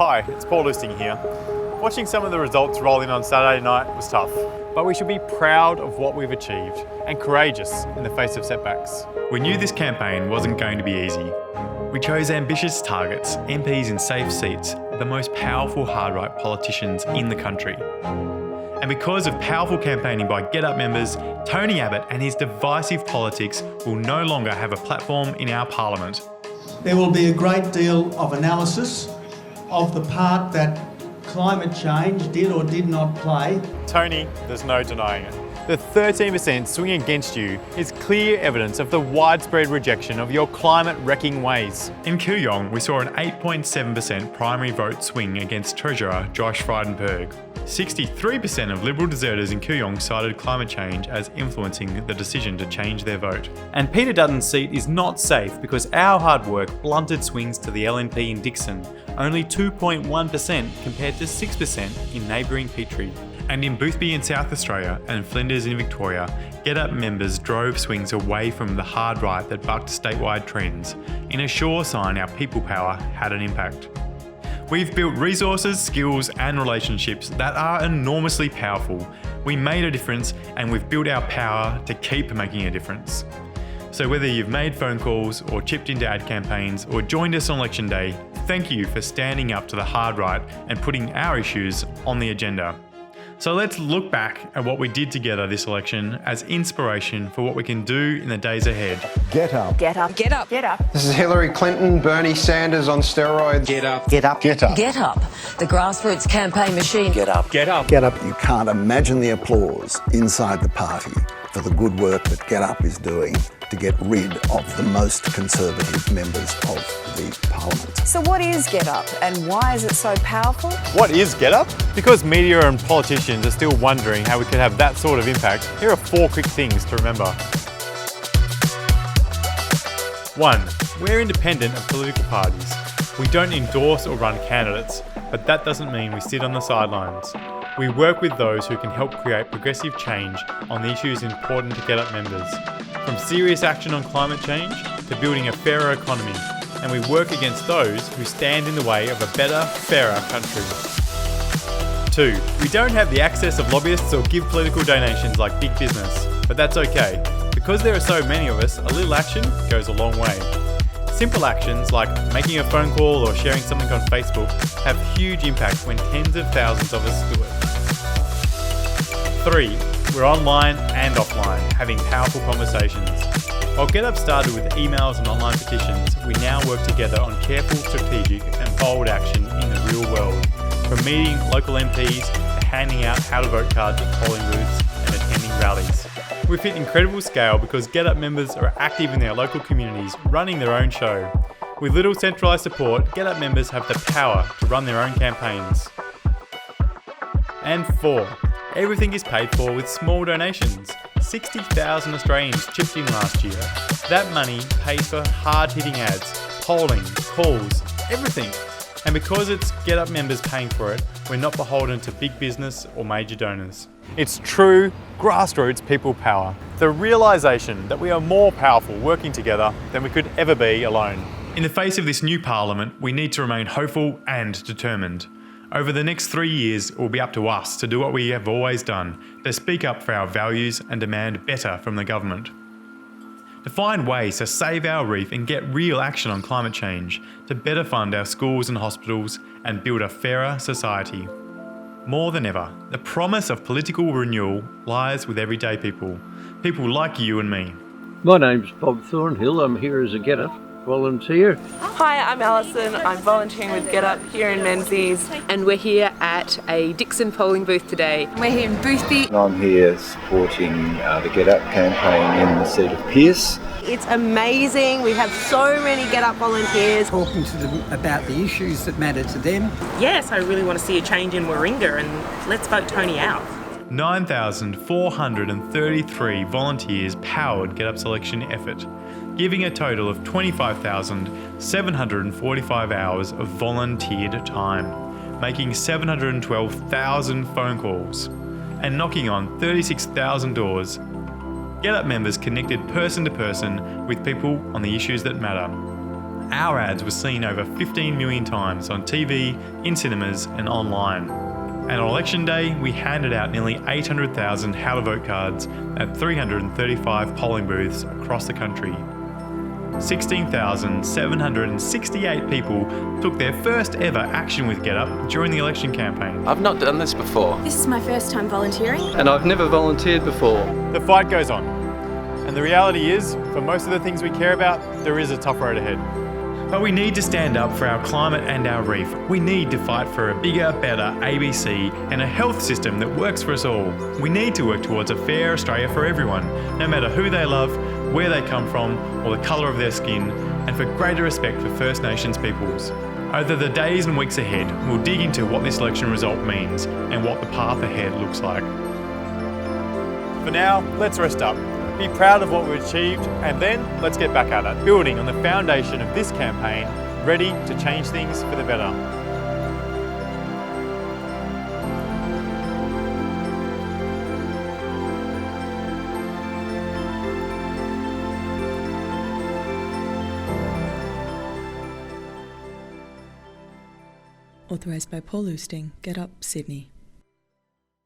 Hi, it's Paul Lusting here. Watching some of the results roll in on Saturday night was tough, but we should be proud of what we've achieved and courageous in the face of setbacks. We knew this campaign wasn't going to be easy. We chose ambitious targets, MPs in safe seats, the most powerful hard-right politicians in the country. And because of powerful campaigning by GetUp members, Tony Abbott and his divisive politics will no longer have a platform in our parliament. There will be a great deal of analysis of the part that climate change did or did not play. Tony, there's no denying it. The 13% swing against you is clear evidence of the widespread rejection of your climate-wrecking ways. In Kooyong, we saw an 8.7% primary vote swing against Treasurer Josh Frydenberg. 63% of Liberal deserters in Kooyong cited climate change as influencing the decision to change their vote. And Peter Dutton's seat is not safe because our hard work blunted swings to the LNP in Dixon, only 2.1% compared to 6% in neighbouring Petrie. And in Boothby in South Australia and Flinders in Victoria, GetUp members drove swings away from the hard right that bucked statewide trends, in a sure sign our people power had an impact. We've built resources, skills and relationships that are enormously powerful. We made a difference and we've built our power to keep making a difference. So whether you've made phone calls or chipped into ad campaigns or joined us on election day, thank you for standing up to the hard right and putting our issues on the agenda. So let's look back at what we did together this election as inspiration for what we can do in the days ahead. GetUp. GetUp. GetUp. GetUp. This is Hillary Clinton, Bernie Sanders on steroids. GetUp. GetUp. GetUp. GetUp, the grassroots campaign machine. GetUp. GetUp. GetUp. You can't imagine the applause inside the party for the good work that GetUp is doing to get rid of the most conservative members of the parliament. So what is GetUp and why is it so powerful? What is GetUp? Because media and politicians are still wondering how we could have that sort of impact, here are 4 quick things to remember. 1. We're independent of political parties. We don't endorse or run candidates, but that doesn't mean we sit on the sidelines. We work with those who can help create progressive change on the issues important to GetUp members, from serious action on climate change to building a fairer economy, and we work against those who stand in the way of a better, fairer country. 2. We don't have the access of lobbyists or give political donations like big business, but that's okay. Because there are so many of us, a little action goes a long way. Simple actions like making a phone call or sharing something on Facebook have huge impact when tens of thousands of us do it. 3. We're online and offline, having powerful conversations. While GetUp started with emails and online petitions, we now work together on careful, strategic and bold action in the real world, from meeting local MPs to handing out how-to-vote cards at polling booths and attending rallies. We've hit incredible scale because GetUp members are active in their local communities, running their own show. With little centralised support, GetUp members have the power to run their own campaigns. And 4. Everything is paid for with small donations. 60,000 Australians chipped in last year. That money pays for hard-hitting ads, polling, calls, everything. And because it's GetUp members paying for it, we're not beholden to big business or major donors. It's true grassroots people power. The realisation that we are more powerful working together than we could ever be alone. In the face of this new parliament, we need to remain hopeful and determined. Over the next 3 years, it will be up to us to do what we have always done, to speak up for our values and demand better from the government. To find ways to save our reef and get real action on climate change, to better fund our schools and hospitals and build a fairer society. More than ever, the promise of political renewal lies with everyday people like you and me. My name's Bob Thornhill. I'm here as a GetUp volunteer. Hi, I'm Alison. I'm volunteering with GetUp here in Menzies. And we're here at a Dixon polling booth today. We're here in Boothby. And I'm here supporting the GetUp campaign in the seat of Pearce. It's amazing. We have so many GetUp volunteers. Talking to them about the issues that matter to them. Yes, I really want to see a change in Warringah and let's vote Tony out. 9,433 volunteers powered GetUp's election effort, giving a total of 25,745 hours of volunteered time, making 712,000 phone calls, and knocking on 36,000 doors. GetUp members connected person to person with people on the issues that matter. our ads were seen over 15 million times on TV, in cinemas and online. And on election day, we handed out nearly 800,000 how to vote cards at 335 polling booths across the country. 16,768 people took their first ever action with GetUp during the election campaign. I've not done this before. This is my first time volunteering. And I've never volunteered before. The fight goes on. And the reality is, for most of the things we care about, there is a tough road ahead. But we need to stand up for our climate and our reef. We need to fight for a bigger, better ABC and a health system that works for us all. We need to work towards a fair Australia for everyone, no matter who they love, where they come from, or the colour of their skin, and for greater respect for First Nations peoples. Over the days and weeks ahead, we'll dig into what this election result means and what the path ahead looks like. For now, let's rest up. Be proud of what we've achieved, and then let's get back at it, building on the foundation of this campaign, ready to change things for the better. Authorised by Paul Oosting, GetUp, Sydney.